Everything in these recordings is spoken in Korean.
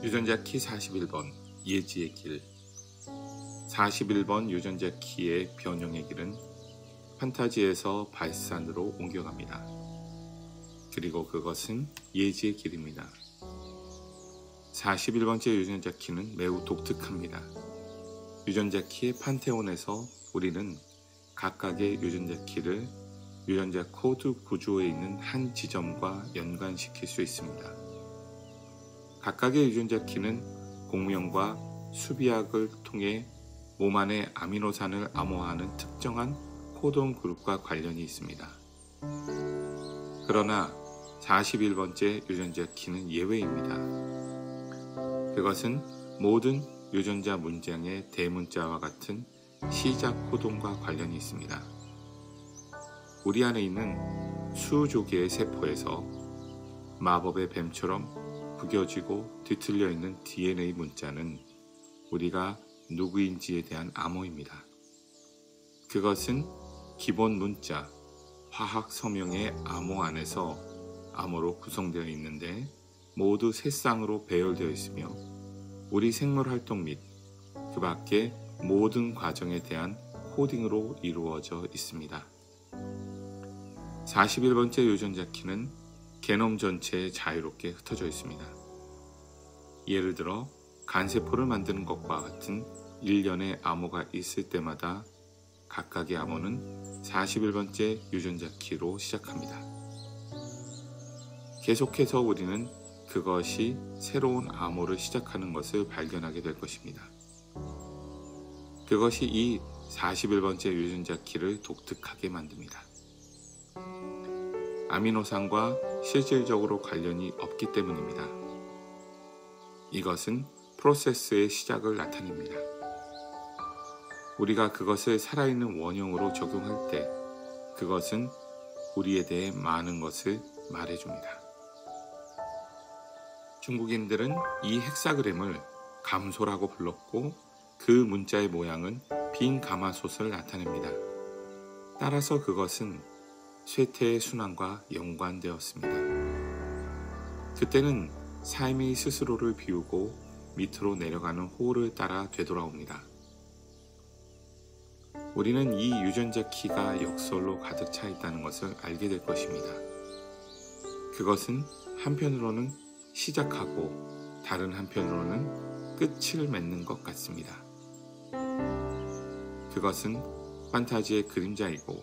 유전자 키 41번 예지의 길. 41번 유전자 키의 변형의 길은 판타지에서 발산으로 옮겨갑니다. 그리고 그것은 예지의 길입니다. 41번째 유전자 키는 매우 독특합니다. 유전자 키의 판테온에서 우리는 각각의 유전자 키를 유전자 코드 구조에 있는 한 지점과 연관시킬 수 있습니다. 각각의 유전자 키는 공명과 수비약을 통해 몸 안의 아미노산을 암호화하는 특정한 코돈 그룹과 관련이 있습니다. 그러나 41번째 유전자 키는 예외입니다. 그것은 모든 유전자 문장의 대문자와 같은 시작 코돈과 관련이 있습니다. 우리 안에 있는 수조개의 세포에서 마법의 뱀처럼 구겨지고 뒤틀려 있는 DNA 문자는 우리가 누구인지에 대한 암호입니다. 그것은 기본 문자, 화학 서명의 암호 안에서 암호로 구성되어 있는데 모두 세 쌍으로 배열되어 있으며 우리 생물 활동 및 그 밖의 모든 과정에 대한 코딩으로 이루어져 있습니다. 41번째 유전자 키는 게놈 전체에 자유롭게 흩어져 있습니다. 예를 들어 간세포를 만드는 것과 같은 일련의 암호가 있을 때마다 각각의 암호는 41번째 유전자 키로 시작합니다. 계속해서 우리는 그것이 새로운 암호를 시작하는 것을 발견하게 될 것입니다. 그것이 이 41번째 유전자 키를 독특하게 만듭니다. 아미노산과 실질적으로 관련이 없기 때문입니다. 이것은 프로세스의 시작을 나타냅니다. 우리가 그것을 살아있는 원형으로 적용할 때 그것은 우리에 대해 많은 것을 말해줍니다. 중국인들은 이 헥사그램을 감소라고 불렀고 그 문자의 모양은 빈 가마솥을 나타냅니다. 따라서 그것은 쇠퇴의 순환과 연관되었습니다. 그때는 삶이 스스로를 비우고 밑으로 내려가는 호를 따라 되돌아옵니다. 우리는 이 유전자 키가 역설로 가득 차 있다는 것을 알게 될 것입니다. 그것은 한편으로는 시작하고 다른 한편으로는 끝을 맺는 것 같습니다. 그것은 판타지의 그림자이고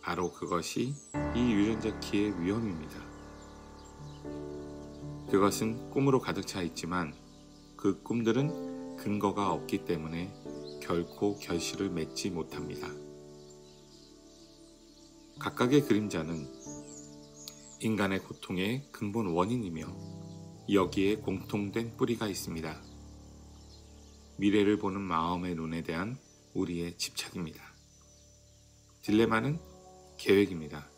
바로 그것이 이 유전자 키의 위험입니다. 그것은 꿈으로 가득 차 있지만 그 꿈들은 근거가 없기 때문에 결코 결실을 맺지 못합니다. 각각의 그림자는 인간의 고통의 근본 원인이며 여기에 공통된 뿌리가 있습니다. 미래를 보는 마음의 눈에 대한 우리의 집착입니다. 딜레마는 계획입니다.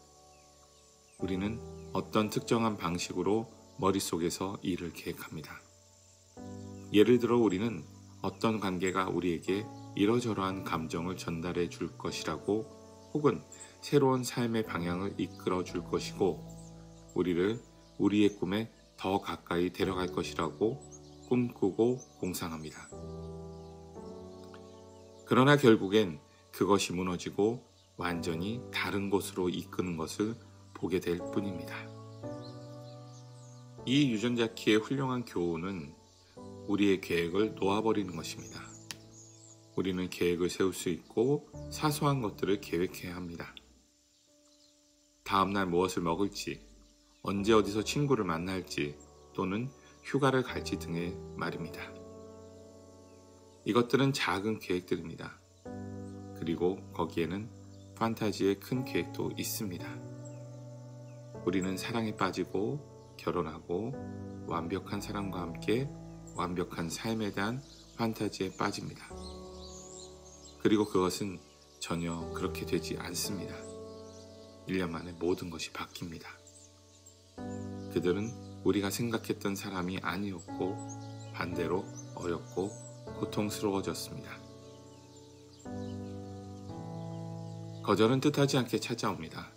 우리는 어떤 특정한 방식으로 머릿속에서 일을 계획합니다. 예를 들어 우리는 어떤 관계가 우리에게 이러저러한 감정을 전달해 줄 것이라고 혹은 새로운 삶의 방향을 이끌어 줄 것이고 우리를 우리의 꿈에 더 가까이 데려갈 것이라고 꿈꾸고 공상합니다. 그러나 결국엔 그것이 무너지고 완전히 다른 곳으로 이끄는 것을 보게 될 뿐입니다. 이 유전자 키의 훌륭한 교훈은 우리의 계획을 놓아버리는 것입니다. 우리는 계획을 세울 수 있고 사소한 것들을 계획해야 합니다. 다음날 무엇을 먹을지, 언제 어디서 친구를 만날지 또는 휴가를 갈지 등의 말입니다. 이것들은 작은 계획들입니다. 그리고 거기에는 판타지의 큰 계획도 있습니다. 우리는 사랑에 빠지고 결혼하고 완벽한 사람과 함께 완벽한 삶에 대한 판타지에 빠집니다. 그리고 그것은 전혀 그렇게 되지 않습니다. 1년 만에 모든 것이 바뀝니다. 그들은 우리가 생각했던 사람이 아니었고 반대로 어렵고 고통스러워졌습니다. 거절은 뜻하지 않게 찾아옵니다.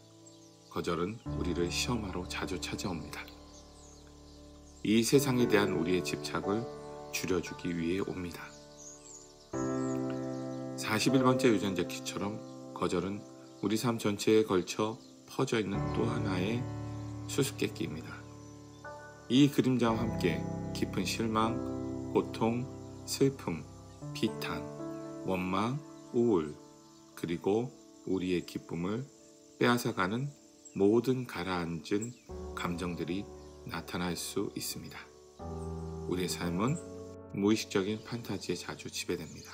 거절은 우리를 시험하러 자주 찾아옵니다. 이 세상에 대한 우리의 집착을 줄여주기 위해 옵니다. 41번째 유전자 키처럼 거절은 우리 삶 전체에 걸쳐 퍼져 있는 또 하나의 수수께끼입니다. 이 그림자와 함께 깊은 실망, 고통, 슬픔, 비탄, 원망, 우울, 그리고 우리의 기쁨을 빼앗아가는 모든 가라앉은 감정들이 나타날 수 있습니다. 우리의 삶은 무의식적인 판타지에 자주 지배됩니다.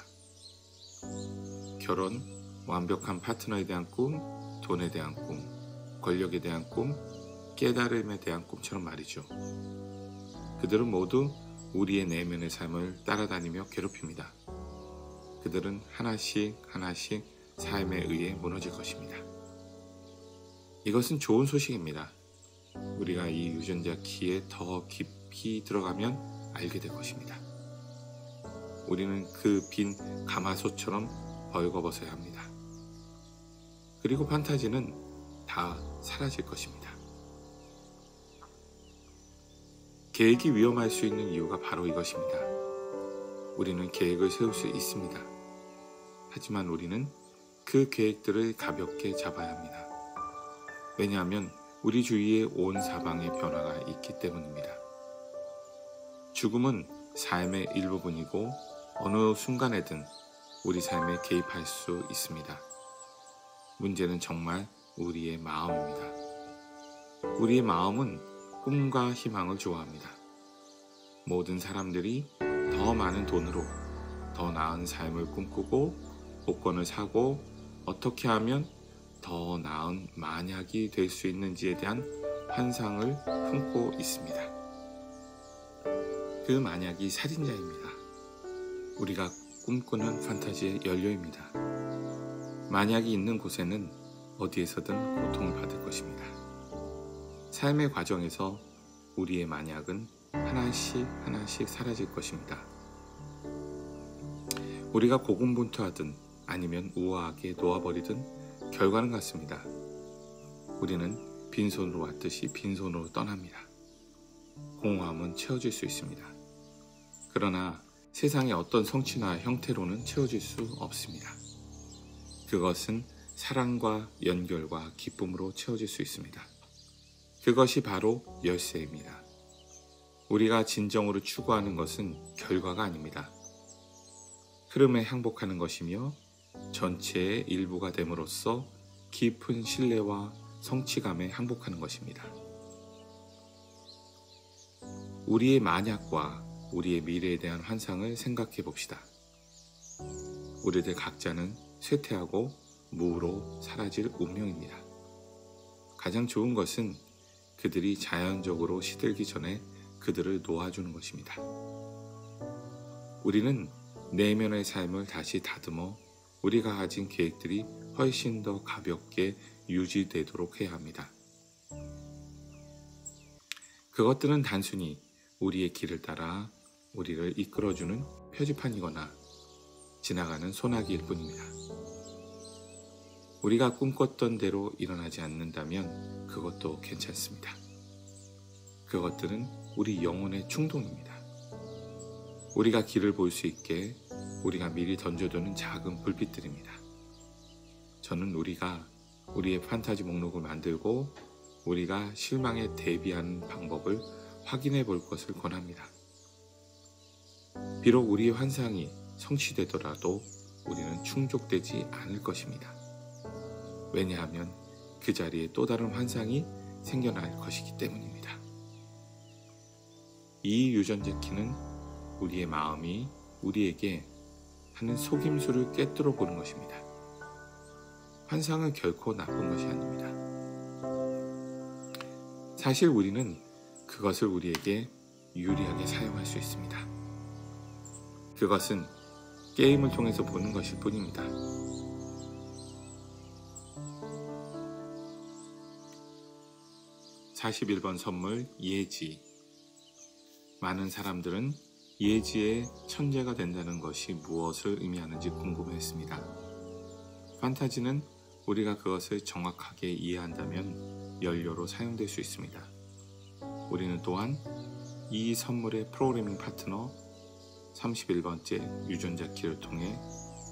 결혼, 완벽한 파트너에 대한 꿈, 돈에 대한 꿈, 권력에 대한 꿈, 깨달음에 대한 꿈처럼 말이죠. 그들은 모두 우리의 내면의 삶을 따라다니며 괴롭힙니다. 그들은 하나씩 하나씩 삶에 의해 무너질 것입니다. 이것은 좋은 소식입니다. 우리가 이 유전자 키에 더 깊이 들어가면 알게 될 것입니다. 우리는 그 빈 가마솥처럼 벌거벗어야 합니다. 그리고 판타지는 다 사라질 것입니다. 계획이 위험할 수 있는 이유가 바로 이것입니다. 우리는 계획을 세울 수 있습니다. 하지만 우리는 그 계획들을 가볍게 잡아야 합니다. 왜냐하면 우리 주위에 온 사방에 변화가 있기 때문입니다. 죽음은 삶의 일부분이고 어느 순간에든 우리 삶에 개입할 수 있습니다. 문제는 정말 우리의 마음입니다. 우리의 마음은 꿈과 희망을 좋아합니다. 모든 사람들이 더 많은 돈으로 더 나은 삶을 꿈꾸고 복권을 사고 어떻게 하면 더 나은 만약이 될 수 있는지에 대한 환상을 품고 있습니다. 그 만약이 살인자입니다. 우리가 꿈꾸는 판타지의 연료입니다. 만약이 있는 곳에는 어디에서든 고통을 받을 것입니다. 삶의 과정에서 우리의 만약은 하나씩 하나씩 사라질 것입니다. 우리가 고군분투하든 아니면 우아하게 놓아버리든 결과는 같습니다. 우리는 빈손으로 왔듯이 빈손으로 떠납니다. 공허함은 채워질 수 있습니다. 그러나 세상의 어떤 성취나 형태로는 채워질 수 없습니다. 그것은 사랑과 연결과 기쁨으로 채워질 수 있습니다. 그것이 바로 열쇠입니다. 우리가 진정으로 추구하는 것은 결과가 아닙니다. 흐름에 항복하는 것이며 전체의 일부가 됨으로써 깊은 신뢰와 성취감에 항복하는 것입니다. 우리의 만약과 우리의 미래에 대한 환상을 생각해 봅시다. 우리들 각자는 쇠퇴하고 무로 사라질 운명입니다. 가장 좋은 것은 그들이 자연적으로 시들기 전에 그들을 놓아주는 것입니다. 우리는 내면의 삶을 다시 다듬어 우리가 가진 계획들이 훨씬 더 가볍게 유지되도록 해야 합니다. 그것들은 단순히 우리의 길을 따라 우리를 이끌어주는 표지판이거나 지나가는 소나기일 뿐입니다. 우리가 꿈꿨던 대로 일어나지 않는다면 그것도 괜찮습니다. 그것들은 우리 영혼의 충동입니다. 우리가 길을 볼 수 있게 우리가 미리 던져두는 작은 불빛들입니다. 저는 우리가 우리의 판타지 목록을 만들고 우리가 실망에 대비하는 방법을 확인해 볼 것을 권합니다. 비록 우리의 환상이 성취되더라도 우리는 충족되지 않을 것입니다. 왜냐하면 그 자리에 또 다른 환상이 생겨날 것이기 때문입니다. 이 유전자 키는 우리의 마음이 우리에게 하는 속임수를 꿰뚫어 보는 것입니다. 환상은 결코 나쁜 것이 아닙니다. 사실 우리는 그것을 우리에게 유리하게 사용할 수 있습니다. 그것은 게임을 통해서 보는 것일 뿐입니다. (41번) 선물 예지. 많은 사람들은 예지의 천재가 된다는 것이 무엇을 의미하는지 궁금해했습니다. 판타지는 우리가 그것을 정확하게 이해한다면 연료로 사용될 수 있습니다. 우리는 또한 이 선물의 프로그래밍 파트너 31번째 유전자 키를 통해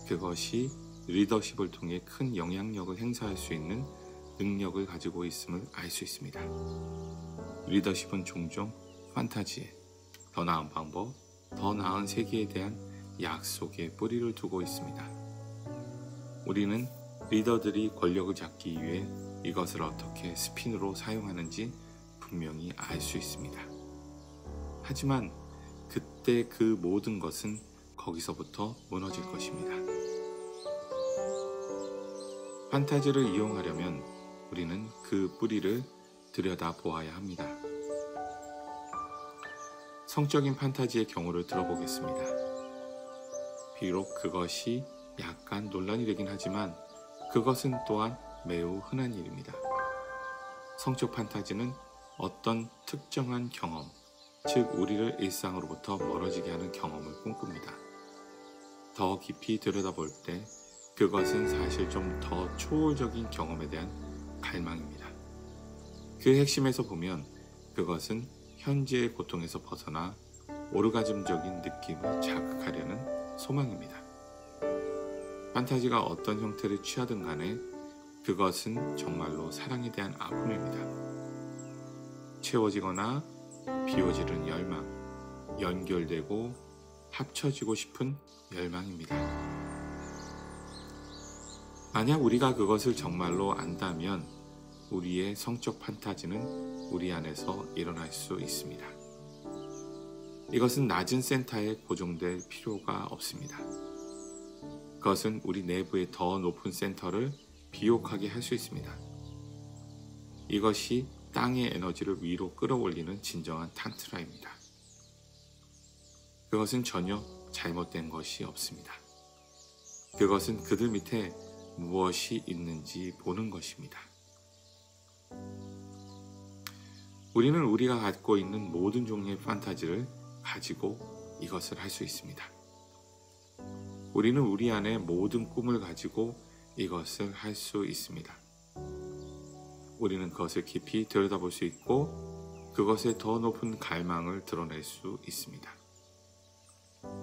그것이 리더십을 통해 큰 영향력을 행사할 수 있는 능력을 가지고 있음을 알 수 있습니다. 리더십은 종종 판타지에 더 나은 방법, 더 나은 세계에 대한 약속에 뿌리를 두고 있습니다. 우리는 리더들이 권력을 잡기 위해 이것을 어떻게 스핀으로 사용하는지 분명히 알 수 있습니다. 하지만 그때 그 모든 것은 거기서부터 무너질 것입니다. 판타지를 이용하려면 우리는 그 뿌리를 들여다보아야 합니다. 성적인 판타지의 경우를 들어보겠습니다. 비록 그것이 약간 논란이 되긴 하지만 그것은 또한 매우 흔한 일입니다. 성적 판타지는 어떤 특정한 경험, 즉 우리를 일상으로부터 멀어지게 하는 경험을 꿈꿉니다. 더 깊이 들여다볼 때 그것은 사실 좀 더 초월적인 경험에 대한 갈망입니다. 그 핵심에서 보면 그것은 현재의 고통에서 벗어나 오르가즘적인 느낌을 자극하려는 소망입니다. 판타지가 어떤 형태를 취하든 간에 그것은 정말로 사랑에 대한 아픔입니다. 채워지거나 비워지는 열망, 연결되고 합쳐지고 싶은 열망입니다. 만약 우리가 그것을 정말로 안다면 우리의 성적 판타지는 우리 안에서 일어날 수 있습니다. 이것은 낮은 센터에 고정될 필요가 없습니다. 그것은 우리 내부의 더 높은 센터를 비옥하게 할 수 있습니다. 이것이 땅의 에너지를 위로 끌어올리는 진정한 탄트라입니다. 그것은 전혀 잘못된 것이 없습니다. 그것은 그들 밑에 무엇이 있는지 보는 것입니다. 우리는 우리가 갖고 있는 모든 종류의 판타지를 가지고 이것을 할 수 있습니다. 우리는 우리 안에 모든 꿈을 가지고 이것을 할 수 있습니다. 우리는 그것을 깊이 들여다볼 수 있고 그것의 더 높은 갈망을 드러낼 수 있습니다.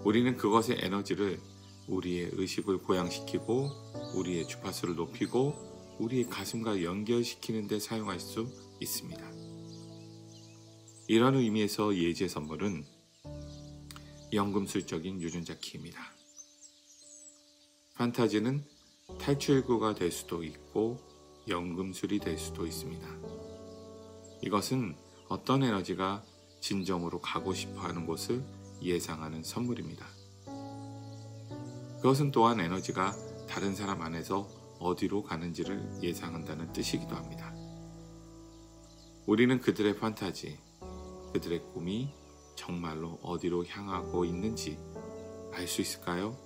우리는 그것의 에너지를 우리의 의식을 고양시키고 우리의 주파수를 높이고 우리의 가슴과 연결시키는 데 사용할 수 있습니다. 이런 의미에서 예지의 선물은 연금술적인 유전자 키입니다. 판타지는 탈출구가 될 수도 있고 연금술이 될 수도 있습니다. 이것은 어떤 에너지가 진정으로 가고 싶어하는 곳을 예상하는 선물입니다. 그것은 또한 에너지가 다른 사람 안에서 어디로 가는지를 예상한다는 뜻이기도 합니다. 우리는 그들의 판타지, 그들의 꿈이 정말로 어디로 향하고 있는지 알 수 있을까요?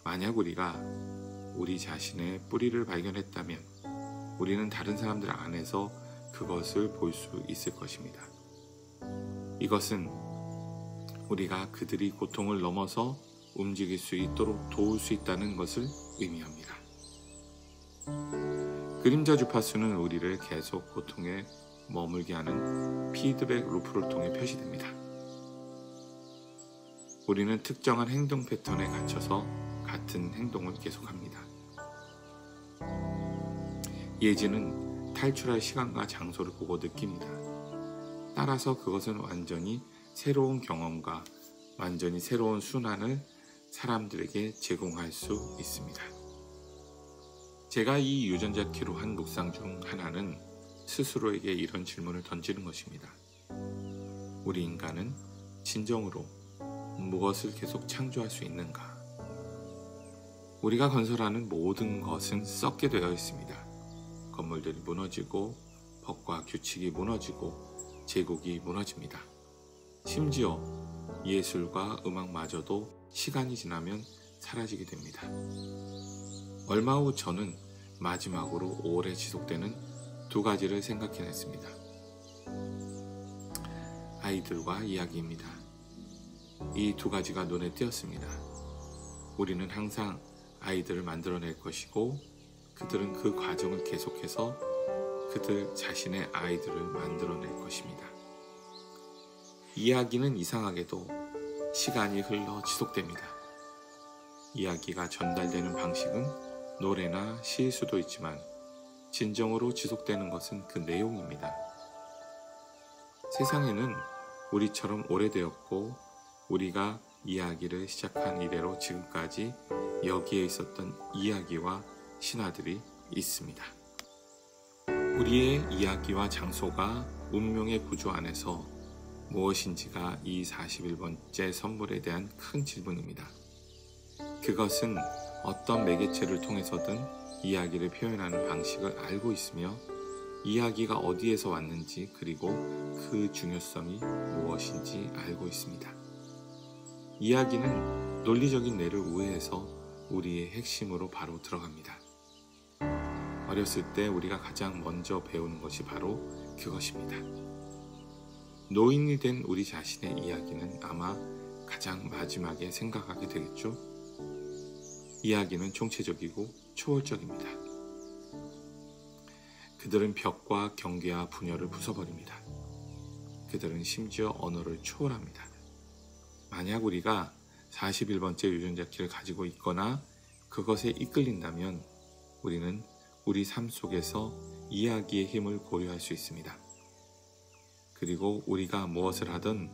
만약 우리가 우리 자신의 뿌리를 발견했다면 우리는 다른 사람들 안에서 그것을 볼 수 있을 것입니다. 이것은 우리가 그들이 고통을 넘어서 움직일 수 있도록 도울 수 있다는 것을 의미합니다. 그림자 주파수는 우리를 계속 고통에 머물게 하는 피드백 루프를 통해 표시됩니다. 우리는 특정한 행동 패턴에 갇혀서 같은 행동을 계속합니다. 예지는 탈출할 시간과 장소를 보고 느낍니다. 따라서 그것은 완전히 새로운 경험과 완전히 새로운 순환을 사람들에게 제공할 수 있습니다. 제가 이 유전자 키로 한 묵상 중 하나는 스스로에게 이런 질문을 던지는 것입니다. 우리 인간은 진정으로 무엇을 계속 창조할 수 있는가? 우리가 건설하는 모든 것은 썩게 되어 있습니다. 건물들이 무너지고 법과 규칙이 무너지고 제국이 무너집니다. 심지어 예술과 음악마저도 시간이 지나면 사라지게 됩니다. 얼마 후 저는 마지막으로 오래 지속되는 두 가지를 생각해냈습니다. 아이들과 이야기입니다. 이 두 가지가 눈에 띄었습니다. 우리는 항상 아이들을 만들어낼 것이고 그들은 그 과정을 계속해서 그들 자신의 아이들을 만들어낼 것입니다. 이야기는 이상하게도 시간이 흘러 지속됩니다. 이야기가 전달되는 방식은 노래나 시일 수도 있지만 진정으로 지속되는 것은 그 내용입니다. 세상에는 우리처럼 오래되었고 우리가 이야기를 시작한 이래로 지금까지 여기에 있었던 이야기와 신화들이 있습니다. 우리의 이야기와 장소가 운명의 구조 안에서 무엇인지가 이 41번째 선물에 대한 큰 질문입니다. 그것은 어떤 매개체를 통해서든 이야기를 표현하는 방식을 알고 있으며 이야기가 어디에서 왔는지 그리고 그 중요성이 무엇인지 알고 있습니다. 이야기는 논리적인 뇌를 우회해서 우리의 핵심으로 바로 들어갑니다. 어렸을 때 우리가 가장 먼저 배우는 것이 바로 그것입니다. 노인이 된 우리 자신의 이야기는 아마 가장 마지막에 생각하게 되겠죠? 이야기는 총체적이고 초월적입니다. 그들은 벽과 경계와 분열을 부숴버립니다. 그들은 심지어 언어를 초월합니다. 만약 우리가 41번째 유전자 키를 가지고 있거나 그것에 이끌린다면 우리는 우리 삶 속에서 이야기의 힘을 고려할 수 있습니다. 그리고 우리가 무엇을 하든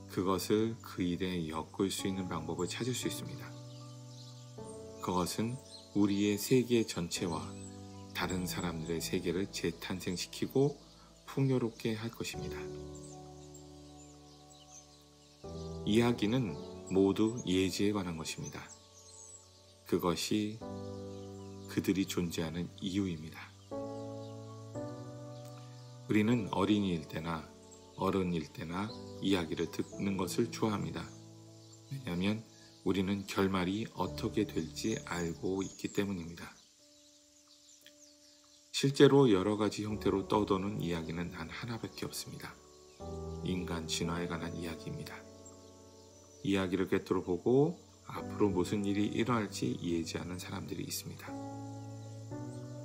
그것을 그 일에 엮을 수 있는 방법을 찾을 수 있습니다. 그것은 우리의 세계 전체와 다른 사람들의 세계를 재탄생시키고 풍요롭게 할 것입니다. 이야기는 모두 예지에 관한 것입니다. 그것이 그들이 존재하는 이유입니다. 우리는 어린이일 때나 어른일 때나 이야기를 듣는 것을 좋아합니다. 왜냐하면 우리는 결말이 어떻게 될지 알고 있기 때문입니다. 실제로 여러 가지 형태로 떠도는 이야기는 단 하나밖에 없습니다. 인간 진화에 관한 이야기입니다. 이야기를 꿰뚫어 보고 앞으로 무슨 일이 일어날지 예지하는 사람들이 있습니다.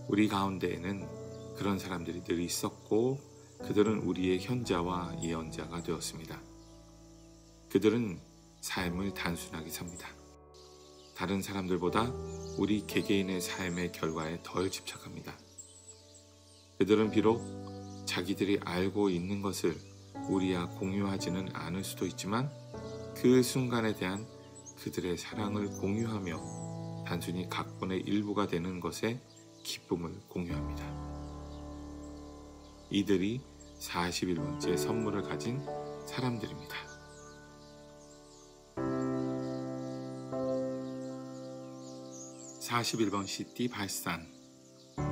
우리 가운데에는 그런 사람들이 늘 있었고 그들은 우리의 현자와 예언자가 되었습니다. 그들은 삶을 단순하게 삽니다. 다른 사람들보다 우리 개개인의 삶의 결과에 덜 집착합니다. 그들은 비록 자기들이 알고 있는 것을 우리와 공유하지는 않을 수도 있지만 그 순간에 대한 그들의 사랑을 공유하며 단순히 각본의 일부가 되는 것에 기쁨을 공유합니다. 이들이 41번째 선물을 가진 사람들입니다. (41번) 시티 발산.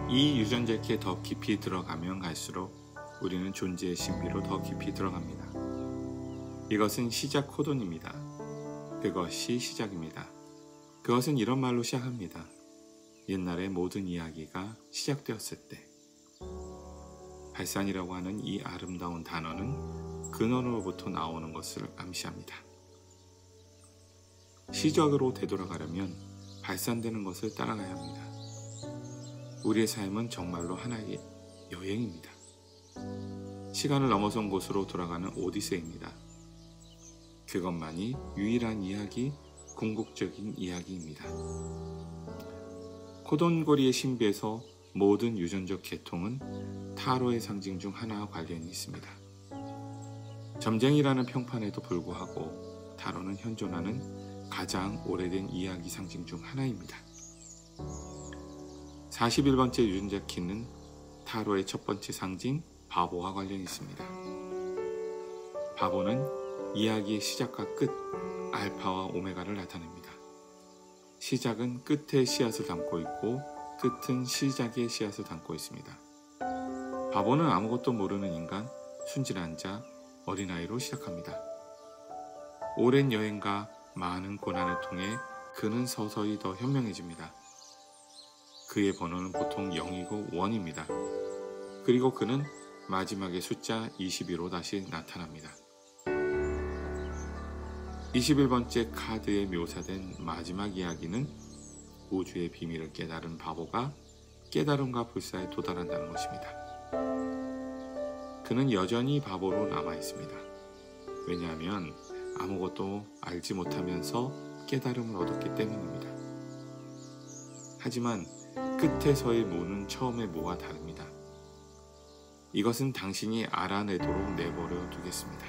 이 유전자키에 더 깊이 들어가면 갈수록 우리는 존재의 신비로 더 깊이 들어갑니다. 이것은 시작 코돈입니다. 그것이 시작입니다. 그것은 이런 말로 시작합니다. 옛날의 모든 이야기가 시작되었을 때. 발산이라고 하는 이 아름다운 단어는 근원으로부터 나오는 것을 암시합니다. 시작으로 되돌아가려면 발산되는 것을 따라가야 합니다. 우리의 삶은 정말로 하나의 여행입니다. 시간을 넘어선 곳으로 돌아가는 오디세이입니다. 그것만이 유일한 이야기, 궁극적인 이야기입니다. 코돈고리의 신비에서 모든 유전적 계통은 타로의 상징 중 하나와 관련이 있습니다. 점쟁이라는 평판에도 불구하고 타로는 현존하는 가장 오래된 이야기 상징 중 하나입니다. 41번째 유전자 키는 타로의 첫 번째 상징 바보와 관련이 있습니다. 바보는 이야기의 시작과 끝, 알파와 오메가를 나타냅니다. 시작은 끝에 씨앗을 담고 있고 끝은 시작의 씨앗을 담고 있습니다. 바보는 아무것도 모르는 인간, 순진한 자, 어린아이로 시작합니다. 오랜 여행과 많은 고난을 통해 그는 서서히 더 현명해집니다. 그의 번호는 보통 0이고 1입니다. 그리고 그는 마지막에 숫자 22로 다시 나타납니다. 21번째 카드에 묘사된 마지막 이야기는 우주의 비밀을 깨달은 바보가 깨달음과 불사에 도달한다는 것입니다. 그는 여전히 바보로 남아 있습니다. 왜냐하면 아무것도 알지 못하면서 깨달음을 얻었기 때문입니다. 하지만 끝에서의 모는 처음의 모와 다릅니다. 이것은 당신이 알아내도록 내버려 두겠습니다.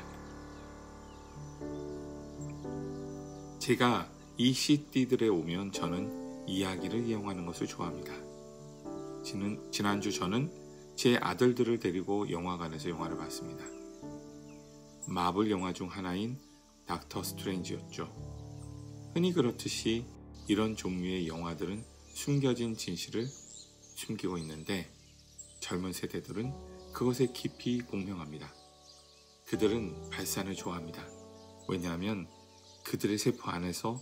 제가 이 시티들에 오면 저는 이야기를 이용하는 것을 좋아합니다. 지난주 저는 제 아들들을 데리고 영화관에서 영화를 봤습니다. 마블 영화 중 하나인 닥터 스트레인지였죠. 흔히 그렇듯이 이런 종류의 영화들은 숨겨진 진실을 숨기고 있는데 젊은 세대들은 그것에 깊이 공명합니다. 그들은 발산을 좋아합니다. 왜냐하면 그들의 세포 안에서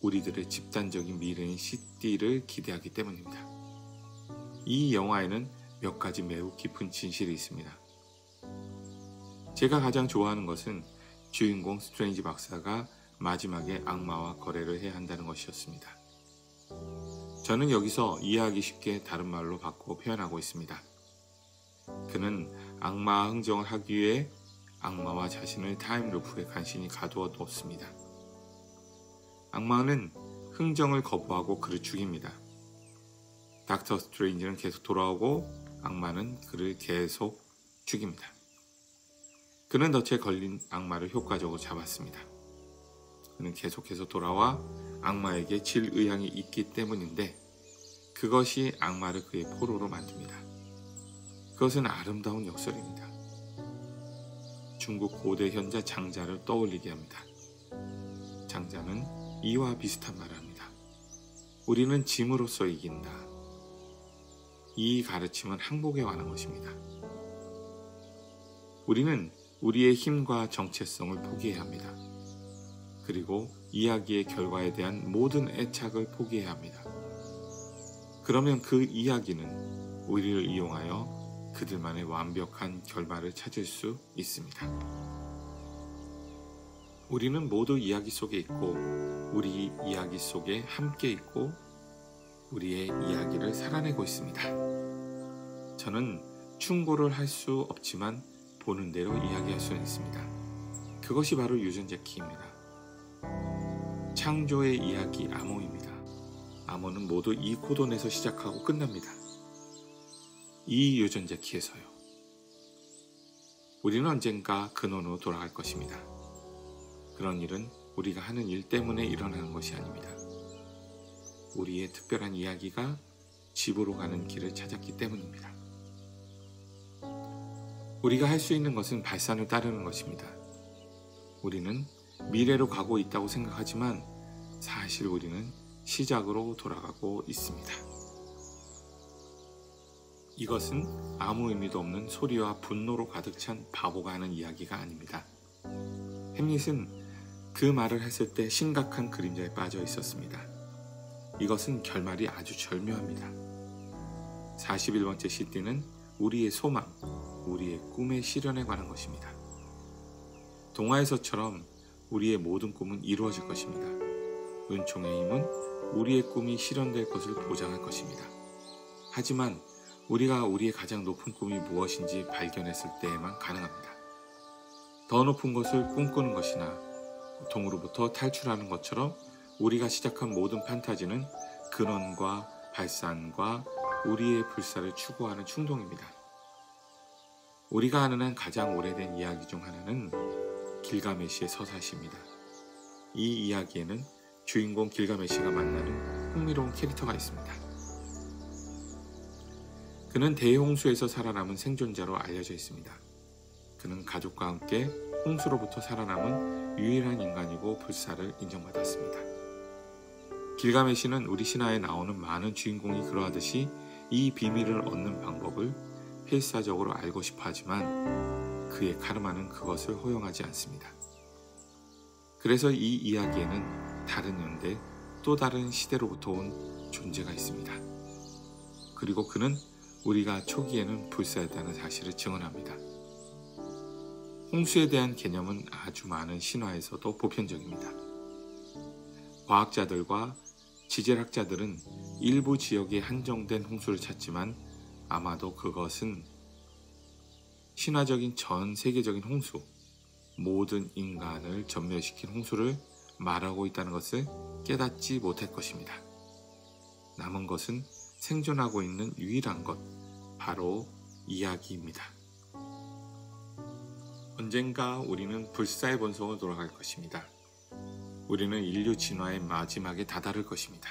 우리들의 집단적인 미래인 시티를 기대하기 때문입니다. 이 영화에는 몇 가지 매우 깊은 진실이 있습니다. 제가 가장 좋아하는 것은 주인공 스트레인지 박사가 마지막에 악마와 거래를 해야 한다는 것이었습니다. 저는 여기서 이해하기 쉽게 다른 말로 바꾸어 표현하고 있습니다. 그는 악마와 흥정을 하기 위해 악마와 자신을 타임루프에 간신히 가두어 뒀습니다. 악마는 흥정을 거부하고 그를 죽입니다. 닥터 스트레인지는 계속 돌아오고 악마는 그를 계속 죽입니다. 그는 덫에 걸린 악마를 효과적으로 잡았습니다. 그는 계속해서 돌아와 악마에게 질 의향이 있기 때문인데 그것이 악마를 그의 포로로 만듭니다. 그것은 아름다운 역설입니다. 중국 고대 현자 장자를 떠올리게 합니다. 장자는 이와 비슷한 말을 합니다. 우리는 짐으로써 이긴다. 이 가르침은 항복에 관한 것입니다. 우리는 우리의 힘과 정체성을 포기해야 합니다. 그리고 이야기의 결과에 대한 모든 애착을 포기해야 합니다. 그러면 그 이야기는 우리를 이용하여 그들만의 완벽한 결말을 찾을 수 있습니다. 우리는 모두 이야기 속에 있고 우리 이야기 속에 함께 있고 우리의 이야기를 살아내고 있습니다. 저는 충고를 할 수 없지만 보는 대로 이야기할 수는 있습니다. 그것이 바로 유전자 키입니다. 창조의 이야기 아모입니다. 아모는 모두 이 코돈에서 시작하고 끝납니다. 이 유전자 키에서요. 우리는 언젠가 근원으로 돌아갈 것입니다. 그런 일은 우리가 하는 일 때문에 일어나는 것이 아닙니다. 우리의 특별한 이야기가 집으로 가는 길을 찾았기 때문입니다. 우리가 할 수 있는 것은 발산을 따르는 것입니다. 우리는 미래로 가고 있다고 생각하지만 사실 우리는 시작으로 돌아가고 있습니다. 이것은 아무 의미도 없는 소리와 분노로 가득 찬 바보가 하는 이야기가 아닙니다. 햄릿은 그 말을 했을 때 심각한 그림자에 빠져 있었습니다. 이것은 결말이 아주 절묘합니다. 41번째 시티는 우리의 소망, 우리의 꿈의 실현에 관한 것입니다. 동화에서처럼 우리의 모든 꿈은 이루어질 것입니다. 은총의 힘은 우리의 꿈이 실현될 것을 보장할 것입니다. 하지만 우리가 우리의 가장 높은 꿈이 무엇인지 발견했을 때에만 가능합니다. 더 높은 것을 꿈꾸는 것이나 고통으로부터 탈출하는 것처럼 우리가 시작한 모든 판타지는 근원과 발산과 우리의 불사를 추구하는 충동입니다. 우리가 아는 한 가장 오래된 이야기 중 하나는 길가메시의 서사시입니다. 이 이야기에는 주인공 길가메시가 만나는 흥미로운 캐릭터가 있습니다. 그는 대홍수에서 살아남은 생존자로 알려져 있습니다. 그는 가족과 함께 홍수로부터 살아남은 유일한 인간이고 불사를 인정받았습니다. 길가메시는 우리 신화에 나오는 많은 주인공이 그러하듯이 이 비밀을 얻는 방법을 필사적으로 알고 싶어 하지만 그의 카르마는 그것을 허용하지 않습니다. 그래서 이 이야기에는 다른 연대, 또 다른 시대로부터 온 존재가 있습니다. 그리고 그는 우리가 초기에는 불사였다는 사실을 증언합니다. 홍수에 대한 개념은 아주 많은 신화에서도 보편적입니다. 과학자들과 지질학자들은 일부 지역에 한정된 홍수를 찾지만 아마도 그것은 신화적인 전 세계적인 홍수, 모든 인간을 전멸시킨 홍수를 말하고 있다는 것을 깨닫지 못할 것입니다. 남은 것은 생존하고 있는 유일한 것, 바로 이야기입니다. 언젠가 우리는 불사의 본성으로 돌아갈 것입니다. 우리는 인류 진화의 마지막에 다다를 것입니다.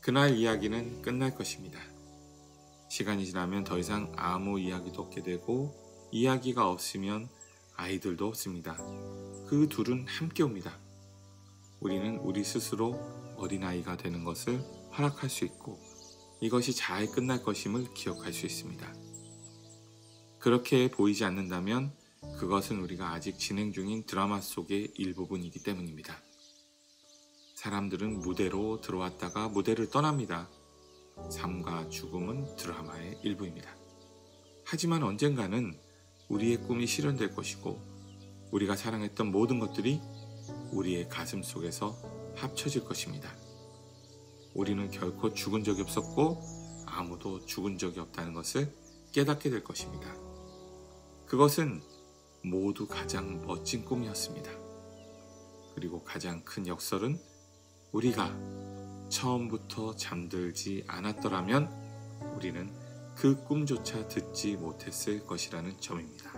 그날 이야기는 끝날 것입니다. 시간이 지나면 더 이상 아무 이야기도 없게 되고 이야기가 없으면 아이들도 없습니다. 그 둘은 함께 옵니다. 우리는 우리 스스로 어린아이가 되는 것을 허락할 수 있고 이것이 잘 끝날 것임을 기억할 수 있습니다. 그렇게 보이지 않는다면 그것은 우리가 아직 진행 중인 드라마 속의 일부분이기 때문입니다. 사람들은 무대로 들어왔다가 무대를 떠납니다. 삶과 죽음은 드라마의 일부입니다. 하지만 언젠가는 우리의 꿈이 실현될 것이고 우리가 사랑했던 모든 것들이 우리의 가슴 속에서 합쳐질 것입니다. 우리는 결코 죽은 적이 없었고 아무도 죽은 적이 없다는 것을 깨닫게 될 것입니다. 그것은 모두 가장 멋진 꿈이었습니다. 그리고 가장 큰 역설은 우리가 처음부터 잠들지 않았더라면 우리는 그 꿈조차 듣지 못했을 것이라는 점입니다.